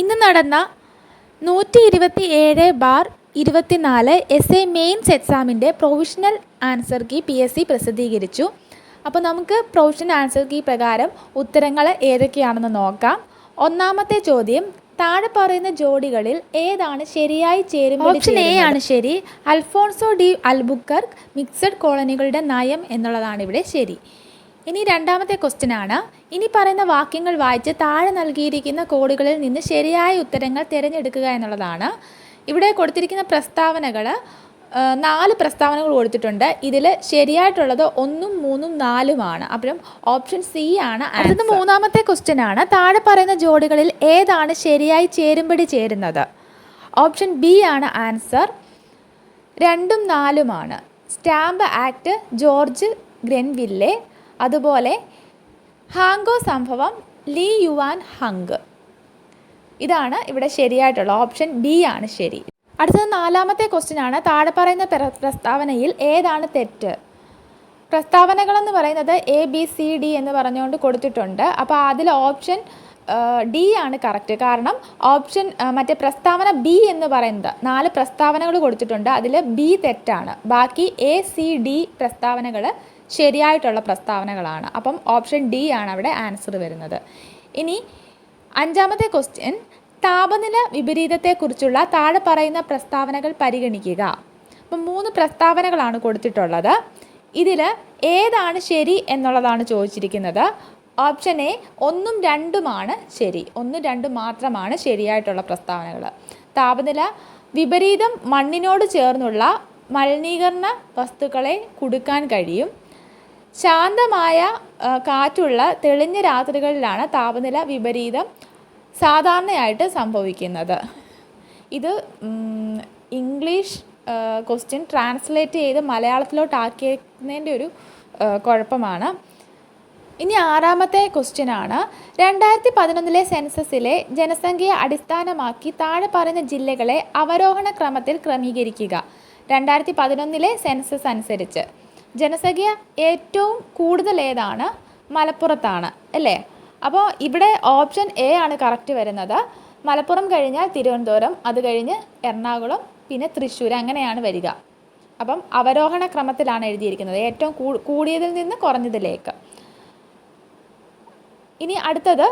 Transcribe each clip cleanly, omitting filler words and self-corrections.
ഇന്ന് നടന്ന 127/24 S A mains എക്സാമിൻ്റെ പ്രൊവിഷണൽ ആൻസർ കീ PSC പ്രസിദ്ധീകരിച്ചു. അപ്പോൾ നമുക്ക് പ്രൊവിഷണൽ ആൻസർ കീ പ്രകാരം ഉത്തരങ്ങൾ ഏതൊക്കെയാണെന്ന് നോക്കാം. ഒന്നാമത്തെ ചോദ്യം, താഴെ പറയുന്ന ജോഡികളിൽ ഏതാണ് ശരിയായി ചേരുമ്പോൾ? ഓപ്ഷൻ എ ആണ് ശരി. അൽഫോൺസോ ഡി അൽബുക്കർക്ക് മിക്സഡ് കോളനികളുടെ നയം എന്നുള്ളതാണ് ഇവിടെ ശരി. ഇനി രണ്ടാമത്തെ ക്വസ്റ്റ്യൻ ആണ്, ഇനി പറയുന്ന വാക്യങ്ങൾ വായിച്ച് താഴെ നൽകിയിരിക്കുന്ന കോഡുകളിൽ നിന്ന് ശരിയായ ഉത്തരങ്ങൾ തിരഞ്ഞെടുക്കുക എന്നുള്ളതാണ്. ഇവിടെ കൊടുത്തിരിക്കുന്ന പ്രസ്താവനകൾ 4 പ്രസ്താവനകൾ കൊടുത്തിട്ടുണ്ട്. ഇതിൽ ശരിയായിട്ടുള്ളത് 1, 3, 4 അപ്പം ഓപ്ഷൻ സി ആണ്. അടുത്തത് മൂന്നാമത്തെ ക്വസ്റ്റ്യൻ ആണ്, താഴെ പറയുന്ന ജോഡികളിൽ ഏതാണ് ശരിയായി ചേരുംപടി ചേരുന്നത്? ഓപ്ഷൻ ബി ആണ് ആൻസർ. 2ഉം 4ഉമാണ്. സ്റ്റാമ്പ് ആക്ട് ജോർജ് ഗ്രെൻവില്ലെ, അതുപോലെ ഹാങ്കോ സംഭവം ലീ യുവാൻ ഹങ്. ഇതാണ് ഇവിടെ ശരിയായിട്ടുള്ള ഓപ്ഷൻ ബി ആണ് ശരി. അടുത്തത് നാലാമത്തെ ക്വസ്റ്റ്യൻ ആണ്, താഴെ പറയുന്ന പ്രസ്താവനയിൽ ഏതാണ് തെറ്റ്? പ്രസ്താവനകളെന്ന് പറയുന്നത് ABCD എന്ന് പറഞ്ഞുകൊണ്ട് കൊടുത്തിട്ടുണ്ട്. അപ്പോൾ അതിൽ ഓപ്ഷൻ ഡി ആണ് കറക്റ്റ്. കാരണം ഓപ്ഷൻ മറ്റേ പ്രസ്താവന ബി എന്ന് പറയുന്നത് 4 പ്രസ്താവനകൾ കൊടുത്തിട്ടുണ്ട്. അതിൽ ബി തെറ്റാണ്. ബാക്കി ACD പ്രസ്താവനകൾ ശരിയായിട്ടുള്ള പ്രസ്താവനകളാണ്. അപ്പം ഓപ്ഷൻ ഡി ആണ് അവിടെ ആൻസർ വരുന്നത്. ഇനി അഞ്ചാമത്തെ ക്വസ്റ്റ്യൻ, താപനില വിപരീതത്തെക്കുറിച്ചുള്ള താഴെ പറയുന്ന പ്രസ്താവനകൾ പരിഗണിക്കുക. അപ്പം 3 പ്രസ്താവനകളാണ് കൊടുത്തിട്ടുള്ളത്. ഇതിൽ ഏതാണ് ശരി എന്നുള്ളതാണ് ചോദിച്ചിരിക്കുന്നത്. ഓപ്ഷൻ എ 1ഉം 2ഉമാണ് ശരി. 1, 2 മാത്രമാണ് ശരിയായിട്ടുള്ള പ്രസ്താവനകൾ. താപനില വിപരീതം മണ്ണിനോട് ചേർന്നുള്ള മലിനീകരണ വസ്തുക്കളെ കുടുക്കാൻ കഴിയും. ശാന്തമായ കാറ്റുള്ള തെളിഞ്ഞ രാത്രികളിലാണ് താപനില വിപരീതം സാധാരണയായിട്ട് സംഭവിക്കുന്നത്. ഇത് ഇംഗ്ലീഷ് ക്വസ്റ്റ്യൻ ട്രാൻസ്ലേറ്റ് ചെയ്ത് മലയാളത്തിലോട്ടാക്കിയതിൻ്റെ ഒരു കുഴപ്പമാണ്. ഇനി ആറാമത്തെ ക്വസ്റ്റ്യൻ ആണ്, 2011 സെൻസസിലെ ജനസംഖ്യയെ അടിസ്ഥാനമാക്കി താഴെ പറയുന്ന ജില്ലകളെ അവരോഹണ ക്രമത്തിൽ ക്രമീകരിക്കുക. 2011 സെൻസസ് അനുസരിച്ച് ജനസംഖ്യ ഏറ്റവും കൂടുതൽ ഏതാണ്? മലപ്പുറത്താണ് അല്ലേ? അപ്പോൾ ഇവിടെ ഓപ്ഷൻ എ ആണ് കറക്റ്റ് വരുന്നത്. മലപ്പുറം കഴിഞ്ഞാൽ തിരുവനന്തപുരം, അത് കഴിഞ്ഞ് എറണാകുളം, പിന്നെ തൃശ്ശൂർ, അങ്ങനെയാണ് വരിക. അപ്പം അവരോഹണ ക്രമത്തിലാണ് എഴുതിയിരിക്കുന്നത്, ഏറ്റവും കൂടിയതിൽ നിന്ന് കുറഞ്ഞതിലേക്ക്. ഇനി അടുത്തത്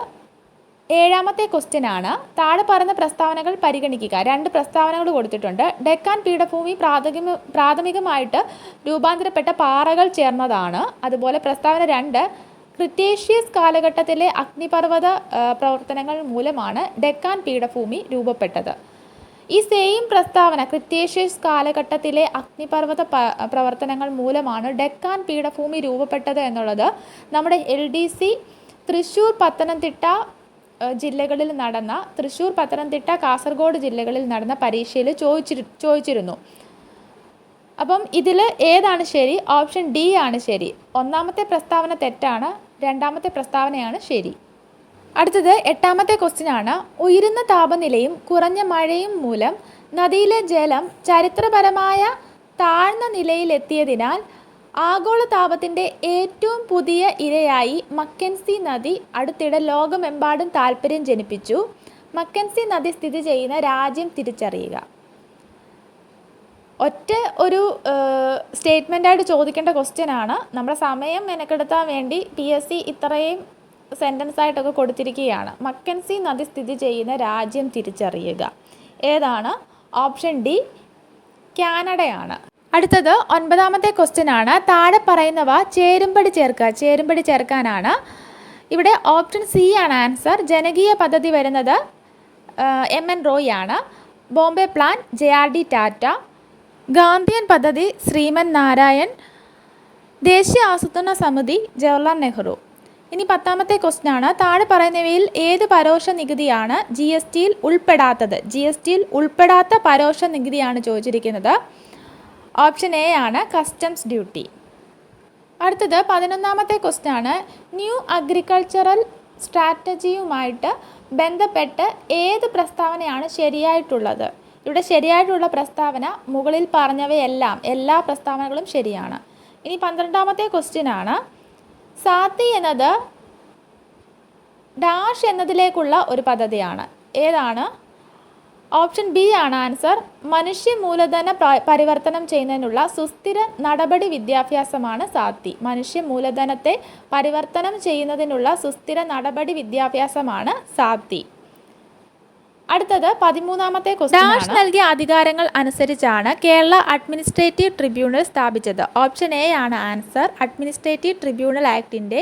ഏഴാമത്തെ ക്വസ്റ്റ്യൻ ആണ്, താഴെ പറയുന്ന പ്രസ്താവനകൾ പരിഗണിക്കുക. 2 പ്രസ്താവനകൾ കൊടുത്തിട്ടുണ്ട്. ഡെക്കാൻ പീഠഭൂമി പ്രാഥമികമായിട്ട് രൂപാന്തരപ്പെട്ട പാറകൾ ചേർന്നതാണ്. അതുപോലെ പ്രസ്താവന 2, ക്രിറ്റേഷ്യസ് കാലഘട്ടത്തിലെ അഗ്നിപർവ്വത പ്രവർത്തനങ്ങൾ മൂലമാണ് ഡെക്കാൻ പീഠഭൂമി രൂപപ്പെട്ടത്. ഈ സെയിം പ്രസ്താവന, ക്രിറ്റേഷ്യസ് കാലഘട്ടത്തിലെ അഗ്നിപർവ്വത പ്രവർത്തനങ്ങൾ മൂലമാണ് ഡെക്കാൻ പീഠഭൂമി രൂപപ്പെട്ടത് എന്നുള്ളത് നമ്മുടെ LDC തൃശ്ശൂർ, പത്തനംതിട്ട ജില്ലകളിൽ നടന്ന, തൃശ്ശൂർ, പത്തനംതിട്ട, കാസർഗോഡ് ജില്ലകളിൽ നടന്ന പരീക്ഷയിൽ ചോദിച്ചിരുന്നു. അപ്പം ഇതിൽ ഏതാണ് ശരി? ഓപ്ഷൻ ഡി ആണ് ശരി. ഒന്നാമത്തെ പ്രസ്താവന തെറ്റാണ്, രണ്ടാമത്തെ പ്രസ്താവനയാണ് ശരി. അടുത്തത് എട്ടാമത്തെ ക്വസ്റ്റ്യൻ ആണ്, ഉയരുന്ന താപനിലയും കുറഞ്ഞ മഴയും മൂലം നദിയിലെ ജലം ചരിത്രപരമായ താഴ്ന്ന നിലയിലെത്തിയതിനാൽ ആഗോളതാപത്തിൻ്റെ ഏറ്റവും പുതിയ ഇരയായി മക്കൻസി നദി അടുത്തിടെ ലോകമെമ്പാടും താൽപ്പര്യം ജനിപ്പിച്ചു. മക്കൻസി നദി സ്ഥിതി ചെയ്യുന്ന രാജ്യം തിരിച്ചറിയുക. ഒറ്റ ഒരു സ്റ്റേറ്റ്മെൻറ്റായിട്ട് ചോദിക്കേണ്ട ക്വസ്റ്റ്യൻ ആണ്. നമ്മുടെ സമയം മെനക്കെടുത്താൻ വേണ്ടി PSC ഇത്രയും സെൻറ്റൻസ് ആയിട്ടൊക്കെ കൊടുത്തിരിക്കുകയാണ്. മക്കൻസി നദി സ്ഥിതി ചെയ്യുന്ന രാജ്യം തിരിച്ചറിയുക. ഏതാണ്? ഓപ്ഷൻ ഡി കാനഡയാണ്. അടുത്തത് 9ാമത്തെ ക്വസ്റ്റ്യൻ ആണ്, താഴെ പറയുന്നവ ചേരുംപടി ചേർക്കുക. ചേരുംപടി ചേർക്കാനാണ്. ഇവിടെ ഓപ്ഷൻ സി ആണ് ആൻസർ. ജനകീയ പദ്ധതി വരുന്നത് MN റോയ് ആണ്. Bombay plan JRD Tata. ഗാന്ധിയൻ പദ്ധതി ശ്രീമൻ നാരായൺ. ദേശീയ ആസൂത്രണ സമിതി ജവഹർലാൽ നെഹ്റു. ഇനി 10ാമത്തെ ക്വസ്റ്റ്യൻ ആണ്, താഴെ പറയുന്നവയിൽ ഏത് പരോക്ഷ നികുതിയാണ് GSTയിൽ ഉൾപ്പെടാത്തത്? GSTയിൽ ഉൾപ്പെടാത്ത പരോക്ഷ നികുതിയാണ് ചോദിച്ചിരിക്കുന്നത്. ഓപ്ഷൻ എ ആണ് കസ്റ്റംസ് ഡ്യൂട്ടി. അടുത്തത് 11ാമത്തെ ക്വസ്റ്റ്യൻ ആണ്, ന്യൂ അഗ്രികൾച്ചറൽ സ്ട്രാറ്റജിയുമായിട്ട് ബന്ധപ്പെട്ട് ഏത് പ്രസ്താവനയാണ് ശരിയായിട്ടുള്ളത്? ഇവിടെ ശരിയായിട്ടുള്ള പ്രസ്താവന മുകളിൽ പറഞ്ഞവയെല്ലാം, എല്ലാ പ്രസ്താവനകളും ശരിയാണ്. ഇനി 12ാമത്തെ ക്വസ്റ്റ്യൻ ആണ്, സാത്തി എന്നത് ഡാഷ് എന്നതിലേക്കുള്ള ഒരു പദ്ധതിയാണ്. ഏതാണ്? ഓപ്ഷൻ ബി ആണ് ആൻസർ. മനുഷ്യ മൂലധന പരിവർത്തനം ചെയ്യുന്നതിനുള്ള സുസ്ഥിര നടപടി വിദ്യാഭ്യാസമാണ് സാത്തി. മനുഷ്യ മൂലധനത്തെ പരിവർത്തനം ചെയ്യുന്നതിനുള്ള സുസ്ഥിര നടപടി വിദ്യാഭ്യാസമാണ് സാത്തി. അടുത്തത് 13ാമത്തെ ക്വസ്റ്റ്യൻ. ഡാഷ് നൽകിയ അധികാരങ്ങൾ അനുസരിച്ചാണ് കേരള അഡ്മിനിസ്ട്രേറ്റീവ് ട്രിബ്യൂണൽ സ്ഥാപിച്ചത്. ഓപ്ഷൻ എ ആണ് ആൻസർ. അഡ്മിനിസ്ട്രേറ്റീവ് ട്രിബ്യൂണൽ ആക്ടിൻ്റെ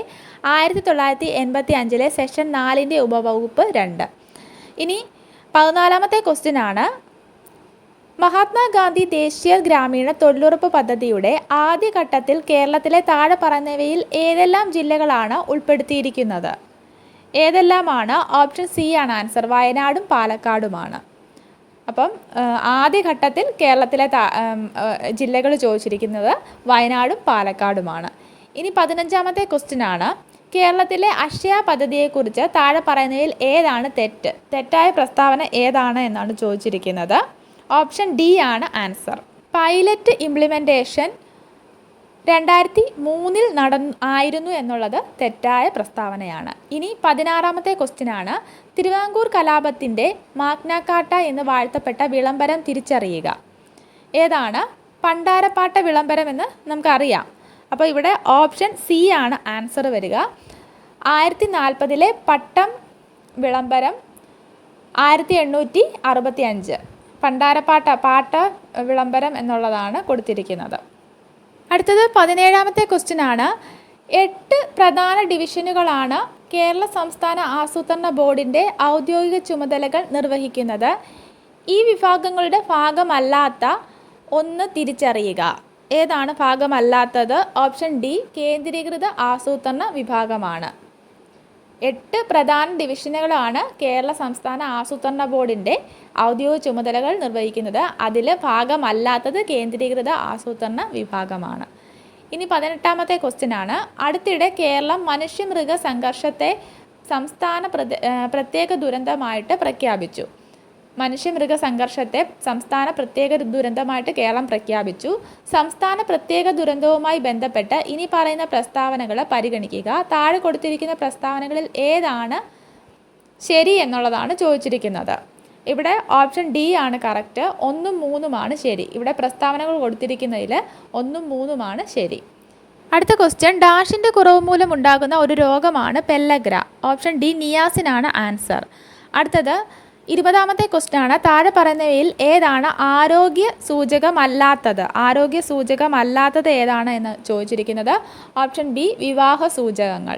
1985 സെക്ഷൻ 4 ഉപവകുപ്പ് 2. ഇനി 14ാമത്തെ ക്വസ്റ്റ്യൻ ആണ്. മഹാത്മാഗാന്ധി ദേശീയ ഗ്രാമീണ തൊഴിലുറപ്പ് പദ്ധതിയുടെ ആദ്യഘട്ടത്തിൽ കേരളത്തിലെ താഴെ പറയുന്നവയിൽ ഏതെല്ലാം ജില്ലകളാണ് ഉൾപ്പെടുത്തിയിരിക്കുന്നത്? ഏതെല്ലാമാണ്? ഓപ്ഷൻ സി ആണ് ആൻസർ. വയനാടും പാലക്കാടുമാണ്. അപ്പം ആദ്യഘട്ടത്തിൽ കേരളത്തിലെ ജില്ലകൾ ചോദിച്ചിരിക്കുന്നത് വയനാടും പാലക്കാടുമാണ്. ഇനി 15ാമത്തെ ക്വസ്റ്റ്യൻ ആണ്. കേരളത്തിലെ അക്ഷയ പദ്ധതിയെക്കുറിച്ച് താഴെ പറയുന്നതിൽ ഏതാണ് തെറ്റായ പ്രസ്താവന ഏതാണ് എന്നാണ് ചോദിച്ചിരിക്കുന്നത്. ഓപ്ഷൻ ഡി ആണ് ആൻസർ. പൈലറ്റ് ഇംപ്ലിമെൻറ്റേഷൻ 2003 ആയിരുന്നു എന്നുള്ളത് തെറ്റായ പ്രസ്താവനയാണ്. ഇനി 16ാമത്തെ ക്വസ്റ്റ്യൻ ആണ്. തിരുവിതാംകൂർ കലാപത്തിൻ്റെ മാഗ്ന കാർട്ട എന്ന് വാഴ്ത്തപ്പെട്ട വിളംബരം തിരിച്ചറിയുക. ഏതാണ്? പണ്ടാരപ്പാട്ട വിളംബരം എന്ന് നമുക്കറിയാം. അപ്പോൾ ഇവിടെ ഓപ്ഷൻ സി ആണ് ആൻസർ വരിക. 1840 പട്ടം വിളംബരം 1865 പാട്ട വിളംബരം എന്നുള്ളതാണ് കൊടുത്തിരിക്കുന്നത്. അടുത്തത് 17ാമത്തെ ക്വസ്റ്റ്യൻ ആണ്. 8 പ്രധാന ഡിവിഷനുകളാണ് കേരള സംസ്ഥാന ആസൂത്രണ ബോർഡിൻ്റെ ഔദ്യോഗിക ചുമതലകൾ നിർവഹിക്കുന്നത്. ഈ വിഭാഗങ്ങളുടെ ഭാഗമല്ലാത്ത ഒന്ന് തിരിച്ചറിയുക. ഏതാണ് ഭാഗമല്ലാത്തത്? ഓപ്ഷൻ ഡി കേന്ദ്രീകൃത ആസൂത്രണ വിഭാഗമാണ്. 8 പ്രധാന ഡിവിഷനുകളാണ് കേരള സംസ്ഥാന ആസൂത്രണ ബോർഡിൻ്റെ ഔദ്യോഗിക ചുമതലകൾ നിർവഹിക്കുന്നത്. അതിൽ ഭാഗമല്ലാത്തത് കേന്ദ്രീകൃത ആസൂത്രണ വിഭാഗമാണ്. ഇനി 18ാമത്തെ ക്വസ്റ്റ്യൻ ആണ്. അടുത്തിടെ കേരളം മനുഷ്യമൃഗ സംഘർഷത്തെ സംസ്ഥാന പ്രത്യേക ദുരന്തമായിട്ട് പ്രഖ്യാപിച്ചു. മനുഷ്യമൃഗ സംഘർഷത്തെ സംസ്ഥാന പ്രത്യേക ദുരന്തമായിട്ട് കേരളം പ്രഖ്യാപിച്ചു. സംസ്ഥാന പ്രത്യേക ദുരന്തവുമായി ബന്ധപ്പെട്ട് ഇനി പറയുന്ന പ്രസ്താവനകൾ പരിഗണിക്കുക. താഴെ കൊടുത്തിരിക്കുന്ന പ്രസ്താവനകളിൽ ഏതാണ് ശരി എന്നുള്ളതാണ് ചോദിച്ചിരിക്കുന്നത്. ഇവിടെ ഓപ്ഷൻ ഡി ആണ് കറക്റ്റ്. 1ഉം 3ഉമാണ് ശരി. ഇവിടെ പ്രസ്താവനകൾ കൊടുത്തിരിക്കുന്നതിൽ 1ഉം 3ഉമാണ് ശരി. അടുത്ത ക്വസ്റ്റ്യൻ. ഡാഷിൻ്റെ കുറവ് മൂലം ഉണ്ടാകുന്ന ഒരു രോഗമാണ് പെല്ലഗ്ര. ഓപ്ഷൻ ഡി നിയാസിനാണ് ആൻസർ. അടുത്തത് 20ാമത്തെ ക്വസ്റ്റ്യൻ ആണ്. താഴെ പറയുന്നവയിൽ ഏതാണ് ആരോഗ്യ സൂചകമല്ലാത്തത് ഏതാണ് എന്ന് ചോദിച്ചിരിക്കുന്നത്. ഓപ്ഷൻ ബി വിവാഹ സൂചകങ്ങൾ.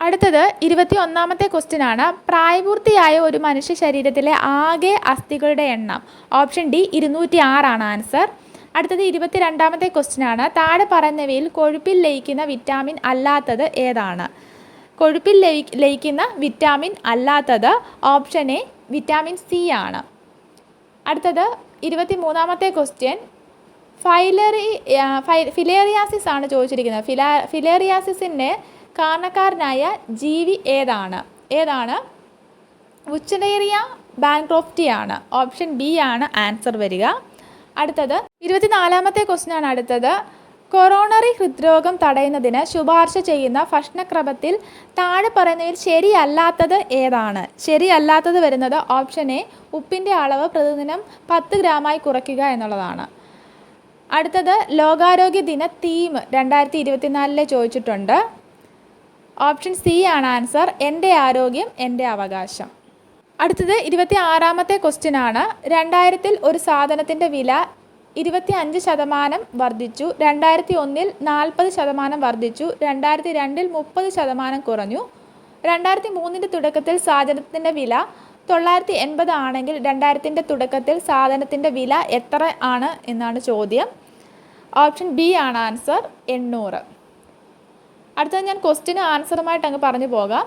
അടുത്തത് 21ാമത്തെ ക്വസ്റ്റ്യൻ ആണ്. പ്രായപൂർത്തിയായ ഒരു മനുഷ്യ ശരീരത്തിലെ ആകെ അസ്ഥികളുടെ എണ്ണം. ഓപ്ഷൻ ഡി 206 ആണ് ആൻസർ. അടുത്തത് 22ാമത്തെ ക്വസ്റ്റ്യൻ ആണ്. താഴെ പറയുന്നവയിൽ കൊഴുപ്പിൽ ലയിക്കുന്ന വിറ്റാമിൻ അല്ലാത്തത് ഏതാണ്? കൊഴുപ്പിൽ ലയിക്കുന്ന വിറ്റാമിൻ അല്ലാത്തത് ഓപ്ഷൻ എ വിറ്റാമിൻ സി ആണ്. അടുത്തത് 23ാമത്തെ ക്വസ്റ്റ്യൻ. ഫിലേറിയാസിസ് ആണ് ചോദിച്ചിരിക്കുന്നത്. ഫിലേറിയാസിസിന് കാരണക്കാരനായ ജീവി ഏതാണ്? വുച്ചനേറിയ ബാൻക്രോഫ്റ്റി ആണ്. ഓപ്ഷൻ ബി ആണ് ആൻസർ വരിക. അടുത്തത് 24ാമത്തെ ക്വസ്റ്റ്യൻ ആണ്. അടുത്തത് കൊറോണറി ഹൃദ്രോഗം തടയുന്നതിന് ശുപാർശ ചെയ്യുന്ന ഭക്ഷണക്രമത്തിൽ താഴെ പറയുന്നതിൽ ശരിയല്ലാത്തത് ഏതാണ്? ശരിയല്ലാത്തത് വരുന്നത് ഓപ്ഷൻ എ ഉപ്പിൻ്റെ അളവ് പ്രതിദിനം 10 ഗ്രാമായി കുറയ്ക്കുക എന്നുള്ളതാണ്. അടുത്തത് ലോകാരോഗ്യ ദിന തീം 2024 ചോദിച്ചിട്ടുണ്ട്. ഓപ്ഷൻ സി ആണ് ആൻസർ. എൻ്റെ ആരോഗ്യം എൻ്റെ അവകാശം. അടുത്തത് 26ാമത്തെ ക്വസ്റ്റ്യൻ ആണ്. 2000 ഒരു സാധനത്തിൻ്റെ വില 25% വർദ്ധിച്ചു. 2001 40% വർദ്ധിച്ചു. 2002 30% കുറഞ്ഞു. 2003 തുടക്കത്തിൽ സാധനത്തിൻ്റെ വില 980 ആണെങ്കിൽ 2000 തുടക്കത്തിൽ സാധനത്തിൻ്റെ വില എത്ര ആണ് എന്നാണ് ചോദ്യം. ഓപ്ഷൻ ബി ആണ് ആൻസർ 800. അടുത്തത് ഞാൻ ക്വസ്റ്റ്യന് ആൻസറുമായിട്ട് അങ്ങ് പറഞ്ഞു പോകാം.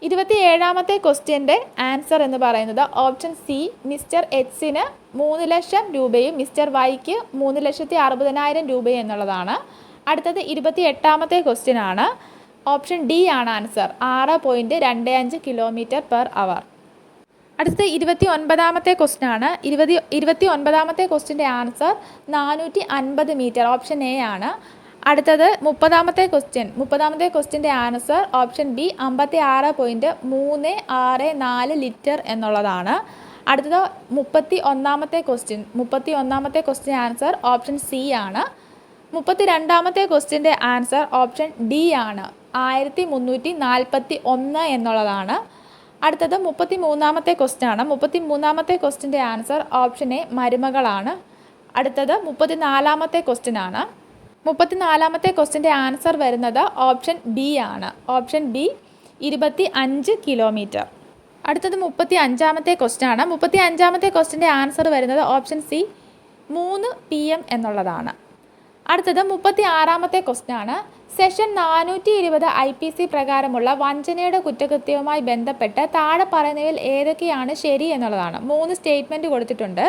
27ാമത്തെ ക്വസ്റ്റ്യൻ്റെ ആൻസർ എന്ന് പറയുന്നത് ഓപ്ഷൻ സി മിസ്റ്റർ എക്സിന് 3 ലക്ഷം രൂപയും മിസ്റ്റർ വൈക്ക് 3,60,000 രൂപയും എന്നുള്ളതാണ്. അടുത്തത് 28ാമത്തെ ക്വസ്റ്റ്യൻ ആണ്. ഓപ്ഷൻ ഡി ആണ് ആൻസർ. 6.25 km/h. അടുത്തത് 29ാമത്തെ ക്വസ്റ്റ്യൻ ആണ്. 29ാമത്തെ ക്വസ്റ്റ്യൻ്റെ ആൻസർ 450 മീറ്റർ. ഓപ്ഷൻ എ ആണ്. അടുത്തത് 30ാമത്തെ ക്വസ്റ്റ്യൻ്റെ ആൻസർ ഓപ്ഷൻ ബി 56.364 ലിറ്റർ എന്നുള്ളതാണ്. അടുത്തത് 31ാമത്തെ ക്വസ്റ്റ്യൻ ആൻസർ ഓപ്ഷൻ സി ആണ്. 32ാമത്തെ ക്വസ്റ്റ്യൻ്റെ ആൻസർ ഓപ്ഷൻ ഡി ആണ്, 1341 എന്നുള്ളതാണ്. അടുത്തത് 33ാമത്തെ ക്വസ്റ്റ്യൻ ആണ്. 33ാമത്തെ ക്വസ്റ്റ്യൻ്റെ ആൻസർ ഓപ്ഷൻ എ മരുമകളാണ്. അടുത്തത് 34ാമത്തെ ക്വസ്റ്റ്യൻ ആണ്. 34ാമത്തെ ക്വസ്റ്റ്യൻ്റെ ആൻസർ വരുന്നത് ഓപ്ഷൻ ബി ആണ്, ഓപ്ഷൻ ബി 25 കിലോമീറ്റർ. അടുത്തത് 35ാമത്തെ ക്വസ്റ്റ്യൻ ആണ്. 35ാമത്തെ ക്വസ്റ്റ്യൻ്റെ ആൻസർ വരുന്നത് ഓപ്ഷൻ സി 3 PM എന്നുള്ളതാണ്. അടുത്തത് 36ാമത്തെ ക്വസ്റ്റ്യൻ ആണ്. സെഷൻ 420 IPC പ്രകാരമുള്ള വഞ്ചനയുടെ കുറ്റകൃത്യവുമായി ബന്ധപ്പെട്ട് താഴെ പറയുന്നവയിൽ ഏതൊക്കെയാണ് ശരി എന്നുള്ളതാണ്. 3 സ്റ്റേറ്റ്മെൻറ്റ് കൊടുത്തിട്ടുണ്ട്.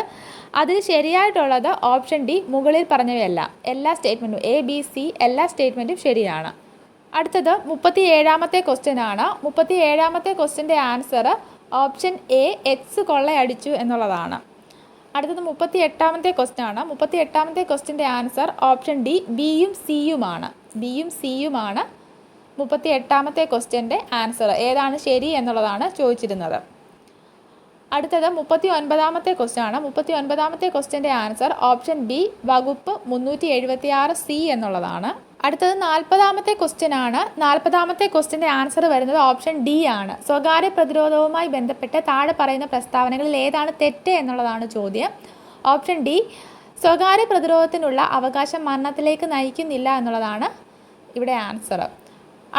അതിൽ ശരിയായിട്ടുള്ളത് ഓപ്ഷൻ ഡി, മുകളിൽ പറഞ്ഞവയല്ല. എല്ലാ സ്റ്റേറ്റ്മെൻറ്റും ABC എല്ലാ സ്റ്റേറ്റ്മെൻറ്റും ശരിയാണ്. അടുത്തത് 37ാമത്തെ ക്വസ്റ്റ്യൻ ആണ്. 37ാമത്തെ ക്വസ്റ്റ്യൻ്റെ ആൻസർ ഓപ്ഷൻ എ എക്സ് കൊള്ളയടിച്ചു എന്നുള്ളതാണ്. അടുത്തത് 38ാമത്തെ ക്വസ്റ്റ്യൻ ആണ്. 38ാമത്തെ ക്വസ്റ്റ്യൻ്റെ ആൻസർ ഓപ്ഷൻ ഡി ബിയും സിയുമാണ്. 38ാമത്തെ ക്വസ്റ്റ്യൻ്റെ ആൻസർ ഏതാണ് ശരി എന്നുള്ളതാണ് ചോദിച്ചിരുന്നത്. അടുത്തത് 39ാമത്തെ ക്വസ്റ്റ്യൻ ആണ്. 39ാമത്തെ ക്വസ്റ്റ്യൻ്റെ ആൻസർ ഓപ്ഷൻ ബി വകുപ്പ് 376C എന്നുള്ളതാണ്. അടുത്തത് 40ാമത്തെ ക്വസ്റ്റ്യൻ ആണ്. 40ാമത്തെ ക്വസ്റ്റ്യൻ്റെ ആൻസർ വരുന്നത് ഓപ്ഷൻ ഡി ആണ്. സ്വകാര്യ പ്രതിരോധവുമായി ബന്ധപ്പെട്ട് താഴെ പറയുന്ന പ്രസ്താവനകളിൽ ഏതാണ് തെറ്റ് എന്നുള്ളതാണ് ചോദ്യം. ഓപ്ഷൻ ഡി, സ്വകാര്യ പ്രതിരോധത്തിനുള്ള അവകാശം മരണത്തിലേക്ക് നയിക്കുന്നില്ല എന്നുള്ളതാണ് ഇവിടെ ആൻസർ.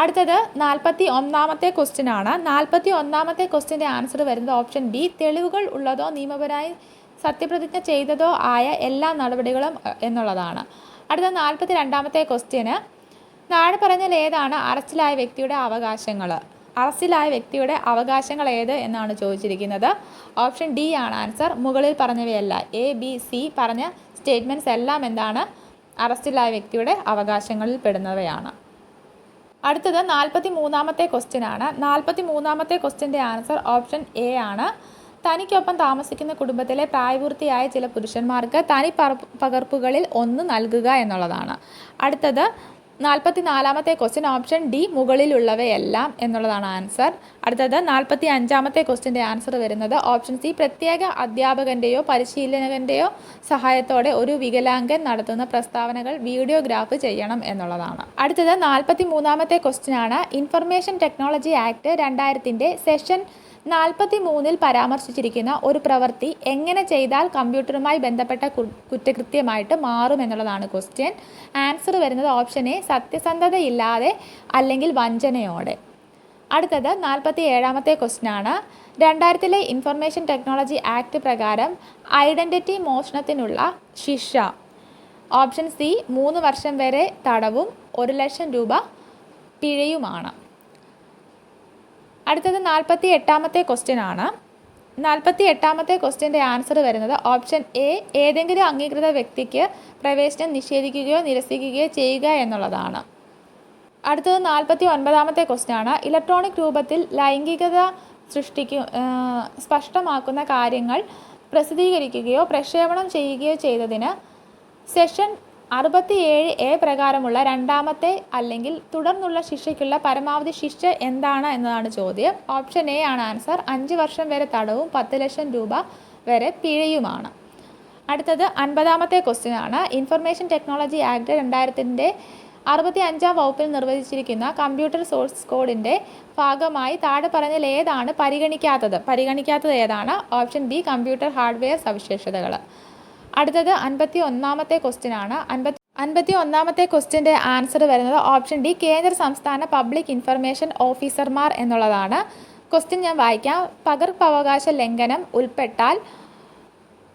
അടുത്തത് 41ാമത്തെ ക്വസ്റ്റ്യൻ ആണ്. 41ാമത്തെ ക്വസ്റ്റ്യൻ്റെ ആൻസർ വരുന്നത് ഓപ്ഷൻ ബി, തെളിവുകൾ ഉള്ളതോ നിയമപരമായി സത്യപ്രതിജ്ഞ ചെയ്തതോ ആയ എല്ലാ നടപടികളും എന്നുള്ളതാണ്. അടുത്ത 42ാമത്തെ ക്വസ്റ്റ്യന് താഴെ പറഞ്ഞാൽ ഏതാണ് അറസ്റ്റിലായ വ്യക്തിയുടെ അവകാശങ്ങൾ ഏത് എന്നാണ് ചോദിച്ചിരിക്കുന്നത്. ഓപ്ഷൻ ഡി ആണ് ആൻസർ, മുകളിൽ പറഞ്ഞവയല്ല. ABC പറഞ്ഞ സ്റ്റേറ്റ്മെൻറ്റ്സ് എല്ലാം എന്താണ്, അറസ്റ്റിലായ വ്യക്തിയുടെ അവകാശങ്ങളിൽ പെടുന്നവയാണ്. അടുത്തത് 43ാമത്തെ ക്വസ്റ്റ്യൻ ആണ്. 43ാമത്തെ ക്വസ്റ്റ്യൻ്റെ ആൻസർ ഓപ്ഷൻ എ ആണ്. തനിക്കൊപ്പം താമസിക്കുന്ന കുടുംബത്തിലെ പ്രായപൂർത്തിയായ ചില പുരുഷന്മാർക്ക് തനി പകർപ്പുകളിൽ ഒന്ന് നൽകുക എന്നുള്ളതാണ്. അടുത്തത് 44ാമത്തെ ക്വസ്റ്റ്യൻ ഓപ്ഷൻ ഡി, മുകളിലുള്ളവയെല്ലാം എന്നുള്ളതാണ് ആൻസർ. അടുത്തത് 45ാമത്തെ ക്വസ്റ്റ്യൻ്റെ ആൻസർ വരുന്നത് ഓപ്ഷൻ സി, പ്രത്യേക അധ്യാപകൻ്റെയോ പരിശീലകൻ്റെയോ സഹായത്തോടെ ഒരു വികലാംഗൻ നടത്തുന്ന പ്രസ്താവനകൾ വീഡിയോഗ്രാഫ് ചെയ്യണം എന്നുള്ളതാണ്. അടുത്തത് 43ാമത്തെ ക്വസ്റ്റ്യൻ ആണ്. ഇൻഫർമേഷൻ ടെക്നോളജി ആക്ട് 2000 സെഷൻ 43 പരാമർശിച്ചിരിക്കുന്ന ഒരു പ്രവൃത്തി എങ്ങനെ ചെയ്താൽ കമ്പ്യൂട്ടറുമായി ബന്ധപ്പെട്ട കുറ്റകൃത്യമായിട്ട് മാറും എന്നുള്ളതാണ് ക്വസ്റ്റ്യൻ. ആൻസർ വരുന്നത് ഓപ്ഷൻ എ, സത്യസന്ധതയില്ലാതെ അല്ലെങ്കിൽ വഞ്ചനയോടെ. അടുത്തത് 47ാമത്തെ ക്വസ്റ്റ്യൻ ആണ്. 2000 ഇൻഫർമേഷൻ ടെക്നോളജി ആക്ട് പ്രകാരം ഐഡൻറ്റിറ്റി മോഷണത്തിനുള്ള ശിക്ഷ ഓപ്ഷൻ സി 3 വർഷം വരെ തടവും 1 ലക്ഷം രൂപ പിഴയുമാണ്. അടുത്തത് 48ാമത്തെ ക്വസ്റ്റ്യൻ ആണ്. 48ാമത്തെ ക്വസ്റ്റ്യൻ്റെ ആൻസർ വരുന്നത് ഓപ്ഷൻ എ, ഏതെങ്കിലും അംഗീകൃത വ്യക്തിക്ക് പ്രവേശനം നിഷേധിക്കുകയോ നിരസിക്കുകയോ ചെയ്യുക എന്നുള്ളതാണ്. അടുത്തത് 49ാമത്തെ ക്വസ്റ്റ്യൻ ആണ്. ഇലക്ട്രോണിക് രൂപത്തിൽ ലൈംഗികത സ്പഷ്ടമാക്കുന്ന കാര്യങ്ങൾ പ്രസിദ്ധീകരിക്കുകയോ പ്രക്ഷേപണം ചെയ്യുകയോ ചെയ്തതിന് സെഷൻ 67A പ്രകാരമുള്ള രണ്ടാമത്തെ അല്ലെങ്കിൽ തുടർന്നുള്ള ശിക്ഷയ്ക്കുള്ള പരമാവധി ശിക്ഷ എന്താണ് എന്നതാണ് ചോദ്യം. ഓപ്ഷൻ എ ആണ് ആൻസർ, 5 വർഷം വരെ തടവും 10 ലക്ഷം രൂപ വരെ പിഴയുമാണ്. അടുത്തത് 50ാമത്തെ ക്വസ്റ്റ്യൻ ആണ്. ഇൻഫർമേഷൻ ടെക്നോളജി ആക്ട് 2000 65ാം വകുപ്പിൽ നിർവചിച്ചിരിക്കുന്ന കമ്പ്യൂട്ടർ സോഴ്സ് കോഡിൻ്റെ ഭാഗമായി താഴെ പറഞ്ഞാൽ ഏതാണ് പരിഗണിക്കാത്തത് ഏതാണ്? ഓപ്ഷൻ ബി, കമ്പ്യൂട്ടർ ഹാർഡ്വെയർ സവിശേഷതകൾ. അടുത്തത് 51ാമത്തെ ക്വസ്റ്റ്യൻ ആണ്. 51ാമത്തെ ക്വസ്റ്റ്യൻ്റെ ആൻസർ വരുന്നത് ഓപ്ഷൻ ഡി, കേന്ദ്ര സംസ്ഥാന പബ്ലിക് ഇൻഫർമേഷൻ ഓഫീസർമാർ എന്നുള്ളതാണ്. ക്വസ്റ്റ്യൻ ഞാൻ വായിക്കാം. പകർപ്പവകാശ ലംഘനം ഉൾപ്പെട്ടാൽ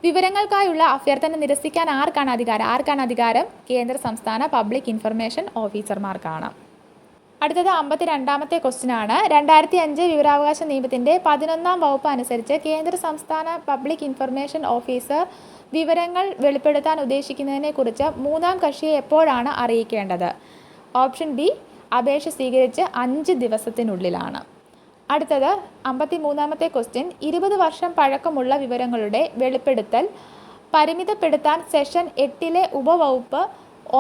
വിവരങ്ങൾക്കായുള്ള അഭ്യർത്ഥന നിരസിക്കാൻ ആർക്കാണ് അധികാരം? കേന്ദ്ര സംസ്ഥാന പബ്ലിക് ഇൻഫർമേഷൻ ഓഫീസർമാർക്കാണ്. അടുത്തത് 52ാമത്തെ ക്വസ്റ്റ്യൻ ആണ്. 2005 വിവരാവകാശ നിയമത്തിൻ്റെ 11ാം വകുപ്പ് അനുസരിച്ച് കേന്ദ്ര സംസ്ഥാന പബ്ലിക് ഇൻഫർമേഷൻ ഓഫീസർ വിവരങ്ങൾ വെളിപ്പെടുത്താൻ ഉദ്ദേശിക്കുന്നതിനെക്കുറിച്ച് മൂന്നാം കക്ഷിയെ എപ്പോഴാണ് അറിയിക്കേണ്ടത്? ഓപ്ഷൻ ബി, അപേക്ഷ സ്വീകരിച്ച് 5 ദിവസത്തിനുള്ളിലാണ്. അടുത്തത് 53ാമത്തെ ക്വസ്റ്റ്യൻ. 20 വർഷം പഴക്കമുള്ള വിവരങ്ങളുടെ വെളിപ്പെടുത്തൽ പരിമിതപ്പെടുത്താൻ സെഷൻ 8 ഉപവകുപ്പ്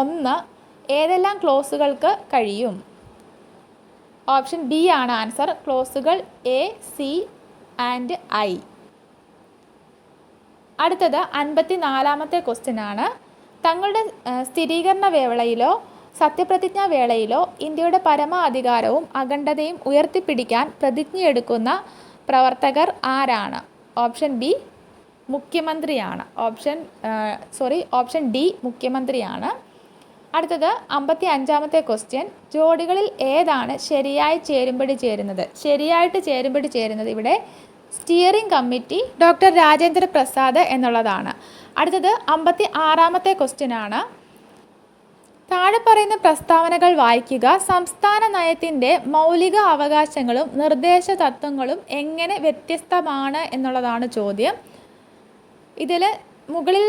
1 ഏതെല്ലാം ക്ലോസുകൾക്ക് കഴിയും? ഓപ്ഷൻ ബി ആണ് ആൻസർ. ക്ലോസുകൾ എ, സി ആൻഡ് ഐ. അടുത്തത് 54-ാമത്തെ ക്വസ്റ്റ്യൻ ആണ്. തങ്ങളുടെ സ്ഥിരീകരണ വേളയിലോ സത്യപ്രതിജ്ഞാ വേളയിലോ ഇന്ത്യയുടെ പരമാധികാരവും അഖണ്ഡതയും ഉയർത്തിപ്പിടിക്കാൻ പ്രതിജ്ഞയെടുക്കുന്ന പ്രവർത്തകർ ആരാണ്? ഓപ്ഷൻ ബി മുഖ്യമന്ത്രിയാണ്. ഓപ്ഷൻ ഡി മുഖ്യമന്ത്രിയാണ്. അടുത്തത് 55-ാമത്തെ ക്വസ്റ്റ്യൻ. ജോഡികളിൽ ഏതാണ് ശരിയായി ചേരുംപടി ചേരുന്നത്? ശരിയായിട്ട് ചേരുംപടി ചേരുന്നത് ഇവിടെ steering committee doctor Rajendra Prasad എന്നുള്ളതാണ്. അടുത്തത് 56-ാമത്തെ ക്വസ്റ്റ്യൻ ആണ്. താഴെ പറയുന്ന പ്രസ്താവനകൾ വായിക്കുക. സംസ്ഥാന നയത്തിൻ്റെ മൗലിക അവകാശങ്ങളും നിർദ്ദേശ തത്വങ്ങളും എങ്ങനെ വ്യത്യസ്തമാണ് എന്നുള്ളതാണ് ചോദ്യം. ഇതിൽ മുകളിൽ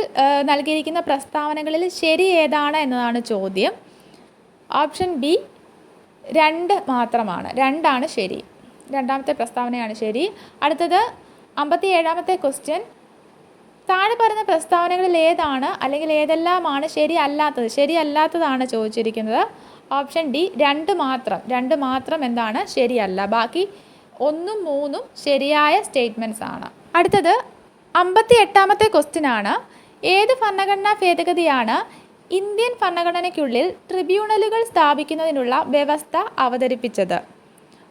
നൽകിയിരിക്കുന്ന പ്രസ്താവനകളിൽ ശരി ഏതാണ് എന്നതാണ് ചോദ്യം. ഓപ്ഷൻ ബി 2 മാത്രമാണ്. 2 ശരി. രണ്ടാമത്തെ പ്രസ്താവനയാണ് ശരി. അടുത്തത് 57-ാമത്തെ ക്വസ്റ്റ്യൻ. താഴെ പറയുന്ന പ്രസ്താവനകളിൽ ഏതാണ് അല്ലെങ്കിൽ ഏതെല്ലാമാണ് ശരിയല്ലാത്തത്? ശരിയല്ലാത്തതാണ് ചോദിച്ചിരിക്കുന്നത്. ഓപ്ഷൻ ഡി 2 മാത്രം. 2 മാത്രം എന്താണ്? ശരിയല്ല. ബാക്കി 1ഉം 3ഉം ശരിയായ സ്റ്റേറ്റ്മെൻറ്റ്സ് ആണ്. അടുത്തത് 58-ാമത്തെ ക്വസ്റ്റ്യൻ ആണ്. ഏത് ഭരണഘടനാ ഭേദഗതിയാണ് ഇന്ത്യൻ ഭരണഘടനയ്ക്കുള്ളിൽ ട്രിബ്യൂണലുകൾ സ്ഥാപിക്കുന്നതിനുള്ള വ്യവസ്ഥ അവതരിപ്പിച്ചത്?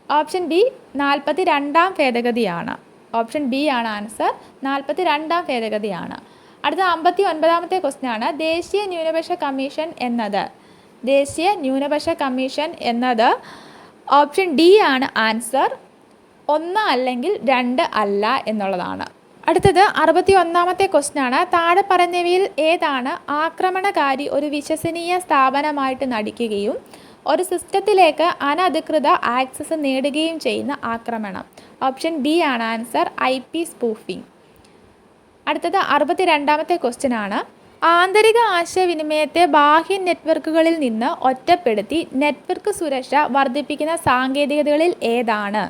Option B 42-ാം ഭേദഗതിയാണ്. ഓപ്ഷൻ ബി ആണ് ആൻസർ. 42-ാം ഭേദഗതിയാണ്. അടുത്ത 59-ാമത്തെ ക്വസ്റ്റ്യൻ ആണ്. ദേശീയ ന്യൂനപക്ഷ കമ്മീഷൻ എന്നത് ഓപ്ഷൻ ഡി ആണ് ആൻസർ. 1 അല്ലെങ്കിൽ 2 അല്ല എന്നുള്ളതാണ്. അടുത്തത് 61-ാമത്തെ ക്വസ്റ്റ്യൻ ആണ്. താഴെ പറയുന്നവയിൽ ഏതാണ് ആക്രമണകാരി ഒരു വിശ്വസനീയ സ്ഥാപനമായിട്ട് നടിക്കുകയും ഒരു സിസ്റ്റത്തിലേക്ക് അനധികൃത ആക്സസ് നേടുകയും ചെയ്യുന്ന ആക്രമണം? ഓപ്ഷൻ ബി ആണ് ആൻസർ. IP spoofing. അടുത്തത് 62-ാമത്തെ ക്വസ്റ്റ്യൻ ആണ്. ആന്തരിക ആശയവിനിമയത്തെ ബാഹ്യ നെറ്റ്വർക്കുകളിൽ നിന്ന് ഒറ്റപ്പെടുത്തി നെറ്റ്വർക്ക് സുരക്ഷ വർദ്ധിപ്പിക്കുന്ന സാങ്കേതികതകളിൽ ഏതാണ്?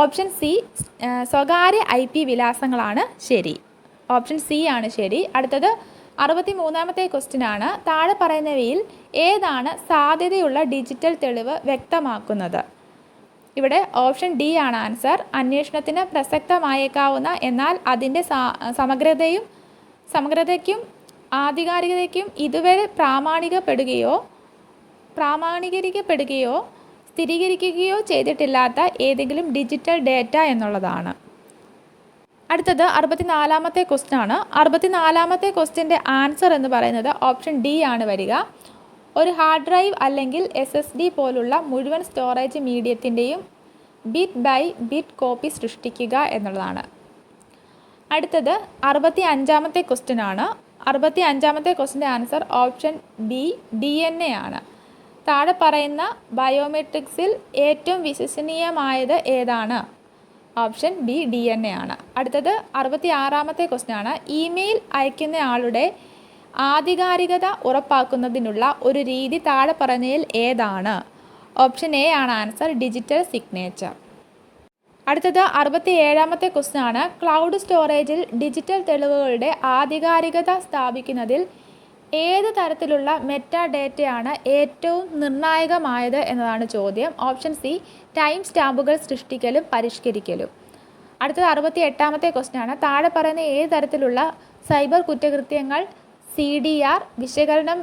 ഓപ്ഷൻ സി സ്വകാര്യ IP വിലാസങ്ങളാണ് ശരി. ഓപ്ഷൻ സി ആണ് ശരി. അടുത്തത് 63-ാമത്തെ ക്വസ്റ്റ്യൻ ആണ്. താഴെ പറയുന്നവയിൽ ഏതാണ് സാധ്യതയുള്ള ഡിജിറ്റൽ തെളിവ് വ്യക്തമാക്കുന്നത്? ഇവിടെ ഓപ്ഷൻ ഡി ആണ് ആൻസർ. അന്വേഷണത്തിന് പ്രസക്തമായേക്കാവുന്ന എന്നാൽ അതിൻ്റെ സമഗ്രതയ്ക്കും ആധികാരികതയ്ക്കും ഇതുവരെ പ്രാമാണീകരിക്കപ്പെടുകയോ സ്ഥിരീകരിക്കുകയോ ചെയ്തിട്ടില്ലാത്ത ഏതെങ്കിലും ഡിജിറ്റൽ ഡേറ്റ എന്നുള്ളതാണ്. അടുത്തത് 64-ാമത്തെ ക്വസ്റ്റ്യൻ ആണ്. 64-ാമത്തെ ക്വസ്റ്റ്യൻ്റെ ആൻസർ എന്ന് പറയുന്നത് ഓപ്ഷൻ ഡി ആണ് വരിക. ഒരു ഹാർഡ് ഡ്രൈവ് അല്ലെങ്കിൽ SSD പോലുള്ള മുഴുവൻ സ്റ്റോറേജ് മീഡിയത്തിൻ്റെയും ബിറ്റ് ബൈ ബിറ്റ് കോപ്പി സൃഷ്ടിക്കുക എന്നുള്ളതാണ്. അടുത്തത് 65-ാമത്തെ ക്വസ്റ്റ്യൻ ആണ്. 65-ാമത്തെ ക്വസ്റ്റ്യൻ്റെ ആൻസർ ഓപ്ഷൻ ബി DNA ആണ്. താഴെ പറയുന്ന ബയോമെട്രിക്സിൽ ഏറ്റവും വിശ്വസനീയമായത് ഏതാണ്? ഓപ്ഷൻ ബി DNA ആണ്. അടുത്തത് 66-ാമത്തെ ക്വസ്റ്റ്യൻ ആണ്. ഇമെയിൽ അയക്കുന്ന ആളുടെ ആധികാരികത ഉറപ്പാക്കുന്നതിനുള്ള ഒരു രീതി താഴെ പറഞ്ഞതിൽ ഏതാണ്? ഓപ്ഷൻ എ ആണ് ആൻസർ. Digital signature. അടുത്തത് 67-ാമത്തെ ക്വസ്റ്റ്യൻ ആണ്. ക്ലൗഡ് സ്റ്റോറേജിൽ ഡിജിറ്റൽ തെളിവുകളുടെ ആധികാരികത സ്ഥാപിക്കുന്നതിൽ ഏത് തരത്തിലുള്ള മെറ്റാ ഡേറ്റയാണ് ഏറ്റവും നിർണായകമായത് എന്നതാണ് ചോദ്യം. ഓപ്ഷൻ സി ടൈം സ്റ്റാമ്പുകൾ സൃഷ്ടിക്കലും പരിഷ്കരിക്കലും. അടുത്തത് 68-ാമത്തെ ക്വസ്റ്റ്യൻ ആണ്. താഴെ പറയുന്ന ഏത് തരത്തിലുള്ള സൈബർ കുറ്റകൃത്യങ്ങൾ CDR വിശകലനം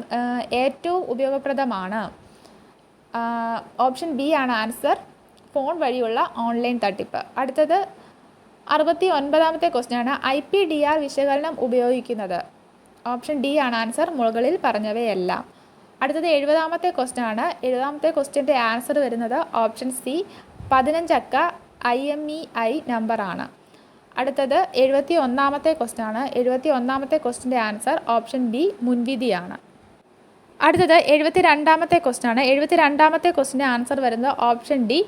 ഏറ്റവും ഉപയോഗപ്രദമാണ്? ഓപ്ഷൻ ബി ആണ് ആൻസർ. ഫോൺ വഴിയുള്ള ഓൺലൈൻ തട്ടിപ്പ്. അടുത്തത് 69-ാമത്തെ ക്വസ്റ്റ്യൻ ആണ്. IPDR വിശകലനം ഉപയോഗിക്കുന്നത്? ഓപ്ഷൻ ഡി ആണ് ആൻസർ. മുകളിൽ പറഞ്ഞവയെല്ലാം. അടുത്തത് 70-ാമത്തെ ക്വസ്റ്റ്യൻ ആണ്. 70-ാമത്തെ ക്വസ്റ്റ്യൻ്റെ ആൻസർ വരുന്നത് ഓപ്ഷൻ സി 15 അക്ക IMEI നമ്പറാണ്. അടുത്തത് 71-ാമത്തെ ക്വസ്റ്റ്യൻ ആണ്. 71-ാമത്തെ ക്വസ്റ്റ്യൻ്റെ ആൻസർ ഓപ്ഷൻ ബി മുൻവിധിയാണ്. അടുത്തത് 72-ാമത്തെ ക്വസ്റ്റ്യൻ ആണ്. 72-ാമത്തെ ക്വസ്റ്റ്യൻ്റെ ആൻസർ വരുന്നത് ഓപ്ഷൻ ഡി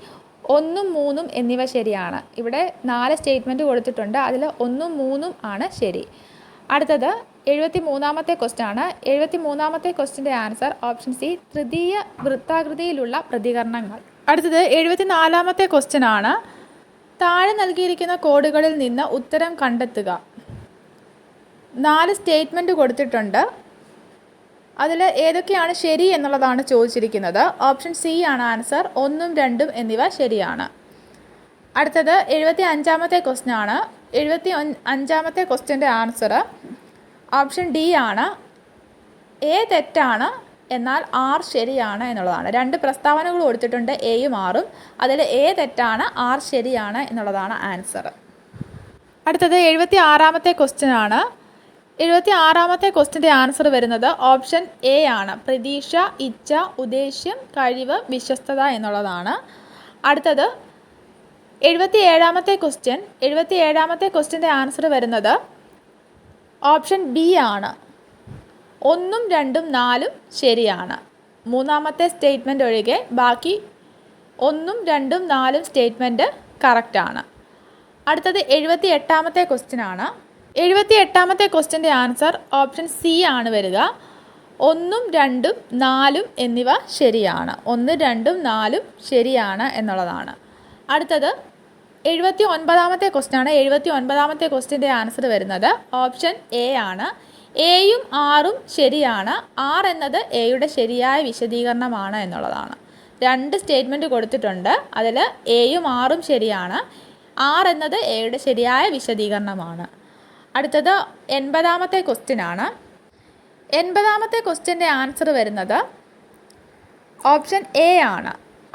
1ഉം 3ഉം എന്നിവ ശരിയാണ്. ഇവിടെ 4 സ്റ്റേറ്റ്മെൻറ്റ് കൊടുത്തിട്ടുണ്ട്. അതിൽ 1ഉം 3ഉം ആണ് ശരി. അടുത്തത് 73-ാമത്തെ ക്വസ്റ്റ്യൻ ആണ്. 73-ാമത്തെ ക്വസ്റ്റ്യൻ്റെ ആൻസർ ഓപ്ഷൻ സി തൃതീയ വൃത്താകൃതിയിലുള്ള പ്രതികരണങ്ങൾ. അടുത്തത് 74-ാമത്തെ ക്വസ്റ്റ്യൻ ആണ്. താഴെ നൽകിയിരിക്കുന്ന കോഡുകളിൽ നിന്ന് ഉത്തരം കണ്ടെത്തുക. 4 സ്റ്റേറ്റ്മെൻറ്റ് കൊടുത്തിട്ടുണ്ട്. അതിൽ ഏതൊക്കെയാണ് ശരി എന്നുള്ളതാണ് ചോദിച്ചിരിക്കുന്നത്. ഓപ്ഷൻ സി ആണ് ആൻസർ. 1, 2 എന്നിവ ശരിയാണ്. അടുത്തത് 75-ാമത്തെ ക്വസ്റ്റ്യൻ ആണ്. 75-ാമത്തെ ക്വസ്റ്റ്യൻ്റെ ആൻസർ ഓപ്ഷൻ ഡി ആണ്. എ തെറ്റാണ്, എന്നാൽ ആർ ശരിയാണ് എന്നുള്ളതാണ്. 2 പ്രസ്താവനകൾ കൊടുത്തിട്ടുണ്ട്, എയും ആറും. അതിൽ എ തെറ്റാണ്, ആർ ശരിയാണ് എന്നുള്ളതാണ് ആൻസർ. അടുത്തത് 76-ാമത്തെ ക്വസ്റ്റ്യൻ ആണ്. 76-ാമത്തെ ക്വസ്റ്റ്യൻ്റെ ആൻസർ വരുന്നത് ഓപ്ഷൻ എ ആണ്. പ്രതീക്ഷ, ഇച്ഛ, ഉദ്ദേശ്യം, കഴിവ്, വിശ്വസ്തത എന്നുള്ളതാണ്. അടുത്തത് 77-ാമത്തെ ക്വസ്റ്റ്യൻ. 77-ാമത്തെ ക്വസ്റ്റ്യൻ്റെ ആൻസർ വരുന്നത് ഓപ്ഷൻ ബി ആണ്. 1, 2, 4 ശരിയാണ്. 3-ാമത്തെ സ്റ്റേറ്റ്മെൻറ്റ് ഒഴികെ ബാക്കി 1, 2, 4 സ്റ്റേറ്റ്മെൻറ്റ് കറക്റ്റാണ്. അടുത്തത് 78-ാമത്തെ ക്വസ്റ്റ്യൻ ആണ്. 78-ാമത്തെ ക്വസ്റ്റ്യൻ്റെ ആൻസർ ഓപ്ഷൻ സി ആണ് വരിക. 1, 2, 4 എന്നിവ ശരിയാണ്. 1, 2, 4 ശരിയാണ് എന്നുള്ളതാണ്. അടുത്തത് 79-ാമത്തെ ക്വസ്റ്റ്യൻ ആണ്. 79-ാമത്തെ ക്വസ്റ്റ്യൻ്റെ ആൻസർ വരുന്നത് ഓപ്ഷൻ എ ആണ്. എയും ആറും ശരിയാണ്. ആർ എന്നത് എയുടെ ശരിയായ വിശദീകരണമാണ് എന്നുള്ളതാണ്. 2 സ്റ്റേറ്റ്മെൻറ്റ് കൊടുത്തിട്ടുണ്ട്, അതിൽ എയും ആറും ശരിയാണ്. ആർ എന്നത് എയുടെ ശരിയായ വിശദീകരണമാണ്. അടുത്തത് 80-ാമത്തെ ക്വസ്റ്റ്യൻ ആണ്. 80-ാമത്തെ ക്വസ്റ്റ്യൻ്റെ ആൻസർ വരുന്നത് ഓപ്ഷൻ എ ആണ്.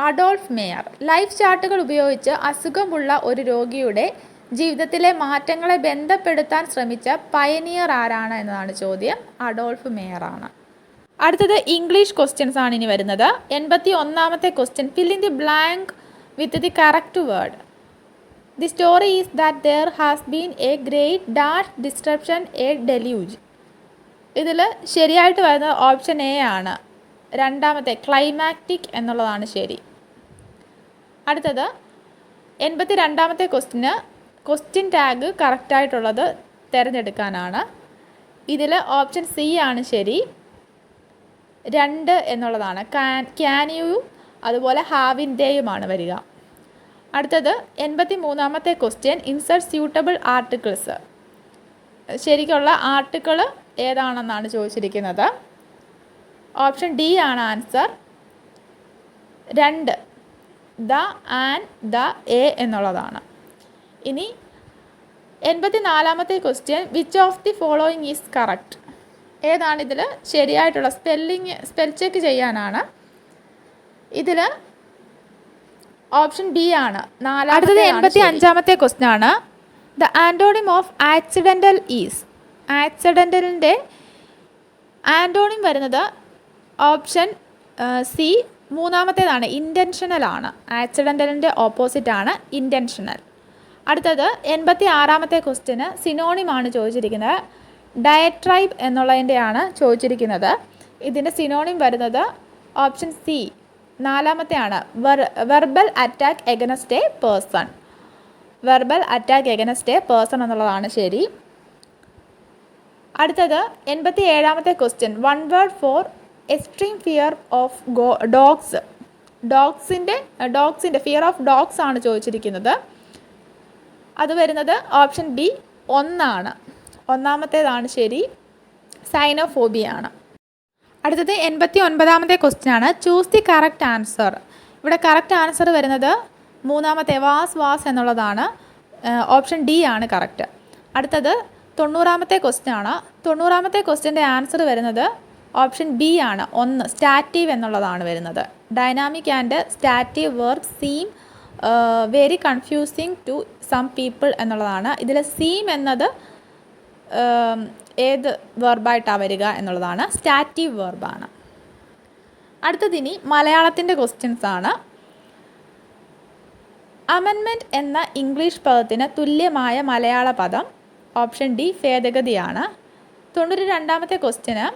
Adolf mayor. ലൈഫ് ചാർട്ടുകൾ ഉപയോഗിച്ച് അസുഖമുള്ള ഒരു രോഗിയുടെ ജീവിതത്തിലെ മാറ്റങ്ങളെ ബന്ധപ്പെടുത്താൻ ശ്രമിച്ച പയനിയർ ആരാണ് എന്നതാണ് ചോദ്യം. അഡോൾഫ് മേയർ ആണ്. അടുത്തത് ഇംഗ്ലീഷ് ക്വസ്റ്റ്യൻസ് ആണ് ഇനി വരുന്നത്. 81-ാമത്തെ question. Fill in the blank with the correct word. The story is that there has been a great dash disruption a deluge. ഇതിൽ ശരിയായിട്ട് വരുന്നത് ഓപ്ഷൻ എ ആണ്. 2-ാമത്തെ ക്ലൈമാക്റ്റിക് എന്നുള്ളതാണ് ശരി. അടുത്തത് 82-ാമത്തെ ക്വസ്റ്റ്യന് ക്വസ്റ്റ്യൻ ടാഗ് കറക്റ്റായിട്ടുള്ളത് തിരഞ്ഞെടുക്കാനാണ്. ഇതിൽ ഓപ്ഷൻ സി ആണ് ശരി. 2 എന്നുള്ളതാണ്. ക്യാൻ യു അതുപോലെ ഹാവിൻ്റെയുമാണ് വരിക. അടുത്തത് 83-ാമത്തെ ക്വസ്റ്റ്യൻ. Insert suitable articles. ശരിക്കുള്ള ആർട്ടിക്കിൾ ഏതാണെന്നാണ് ചോദിച്ചിരിക്കുന്നത്. ഓപ്ഷൻ ഡി ആണ് answer. 2 the and the a എന്നുള്ളതാണ്. ഇനി 84-ാമത്തെ question. Which of the following is correct. ഏതാണ് ഇതിൽ ശരിയായിട്ടുള്ള സ്പെൽ ചെക്ക് ചെയ്യാനാണ്. ഇതിൽ ഓപ്ഷൻ ബി ആണ്. അടുത്തത് 85-ാമത്തെ ക്വസ്റ്റ്യൻ ആണ്. The antonym of accidental is. ആക്സിഡൻ്റലിൻ്റെ ആൻറ്റോണിം വരുന്നത് ഓപ്ഷൻ സി 3-ാമത്തേതാണ്. ഇൻറ്റൻഷനൽ ആണ്. ആക്സിഡൻ്റലിൻ്റെ ഓപ്പോസിറ്റ് ആണ് ഇൻറ്റൻഷനൽ. അടുത്തത് 86-ാമത്തെ ക്വസ്റ്റ്യന് സിനോണിമാണ് ചോദിച്ചിരിക്കുന്നത്. ഡയട്രൈബ് എന്നുള്ളതിൻ്റെയാണ് ചോദിച്ചിരിക്കുന്നത്. ഇതിൻ്റെ സിനോണിം വരുന്നത് ഓപ്ഷൻ സി 4-ാമത്തെയാണ്. Verbal attack against a person. Verbal attack against a person എന്നുള്ളതാണ് ശരി. അടുത്തത് 87-ാമത്തെ question. 1 word for extreme fear of dogs. ഡോഗ്സിൻ്റെ ഫിയർ ഓഫ് ഡോഗ്സ് ആണ് ചോദിച്ചിരിക്കുന്നത്. അത് വരുന്നത് ഓപ്ഷൻ ബി 1 ആണ്. 1-ാമത്തേതാണ് ശരി. സൈനോഫോബിയ ആണ്. അടുത്തത് 89-ാമത്തെ ക്വസ്റ്റ്യൻ ആണ്. Choose the correct answer. ഇവിടെ കറക്റ്റ് ആൻസർ വരുന്നത് 3-ാമത്തെ വാസ് എന്നുള്ളതാണ്. ഓപ്ഷൻ ഡി ആണ് കറക്റ്റ്. അടുത്തത് 90-ാമത്തെ ക്വസ്റ്റ്യൻ ആണ്. 90-ാമത്തെ ക്വസ്റ്റ്യൻ്റെ ആൻസർ വരുന്നത് ഓപ്ഷൻ ബി ആണ്. 1 സ്റ്റാറ്റീവ് എന്നുള്ളതാണ് വരുന്നത്. Dynamic and stative verb seem very confusing to some people എന്നുള്ളതാണ്. ഇതിൽ സീം എന്നത് ഏത് വെർബായിട്ടാണ് വരിക എന്നുള്ളതാണ്. സ്റ്റാറ്റീവ് വെർബാണ്. അടുത്തതിനി മലയാളത്തിൻ്റെ ക്വസ്റ്റ്യൻസ് ആണ്. അമെൻമെൻറ്റ് എന്ന ഇംഗ്ലീഷ് പദത്തിന് തുല്യമായ മലയാള പദം ഓപ്ഷൻ ഡി ഭേദഗതിയാണ്. 92-ാമത്തെ ക്വസ്റ്റ്യന്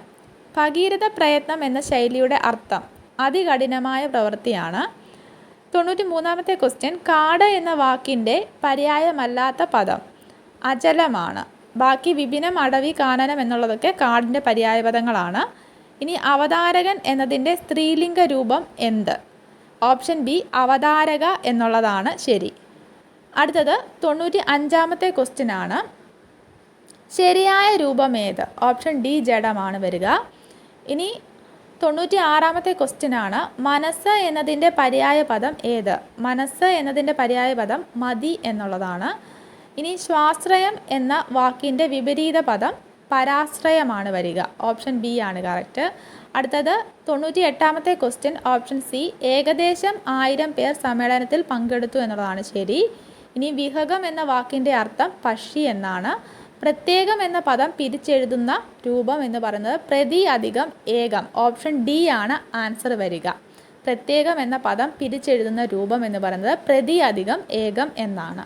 ഭഗീരഥ പ്രയത്നം എന്ന ശൈലിയുടെ അർത്ഥം അതികഠിനമായ പ്രവൃത്തിയാണ്. 93-ാമത്തെ ക്വസ്റ്റ്യൻ കാട് എന്ന വാക്കിൻ്റെ പര്യായമല്ലാത്ത പദം അചലമാണ്. ബാക്കി വിപിനം, അടവി, കാനനം എന്നുള്ളതൊക്കെ കാടിൻ്റെ പര്യായപദങ്ങളാണ്. ഇനി അവതാരകൻ എന്നതിൻ്റെ സ്ത്രീലിംഗ രൂപം എന്ത്? ഓപ്ഷൻ ബി അവതാരക എന്നുള്ളതാണ് ശരി. അടുത്തത് 95-ാമത്തെ ക്വസ്റ്റ്യൻ ആണ്. ശരിയായ രൂപം ഏത്? ഓപ്ഷൻ ഡി ജഡമാണ് വരിക. ഇനി 96-ാമത്തെ ക്വസ്റ്റ്യനാണ്, മനസ്സ് എന്നതിൻ്റെ പര്യായ പദം ഏത്? മനസ്സ് എന്നതിൻ്റെ പര്യായ പദം മതി എന്നുള്ളതാണ്. ഇനി സ്വാശ്രയം എന്ന വാക്കിൻ്റെ വിപരീത പദം പരാശ്രയമാണ് വരിക. ഓപ്ഷൻ ബി ആണ് കറക്റ്റ്. അടുത്തത് 98-ാമത്തെ ക്വസ്റ്റ്യൻ, ഓപ്ഷൻ സി, ഏകദേശം 1000 പേർ സമ്മേളനത്തിൽ പങ്കെടുത്തു എന്നുള്ളതാണ് ശരി. ഇനി വിഹകം എന്ന വാക്കിൻ്റെ അർത്ഥം പക്ഷി എന്നാണ്. പ്രത്യേകം എന്ന പദം പിരിച്ചെഴുതുന്ന രൂപം എന്ന് പറയുന്നത് പ്രതി അധികം ഏകം. ഓപ്ഷൻ ഡി ആണ് ആൻസർ വരിക. പ്രത്യേകം എന്ന പദം പിരിച്ചെഴുതുന്ന രൂപം എന്ന് പറയുന്നത് പ്രതി അധികം ഏകം എന്നാണ്.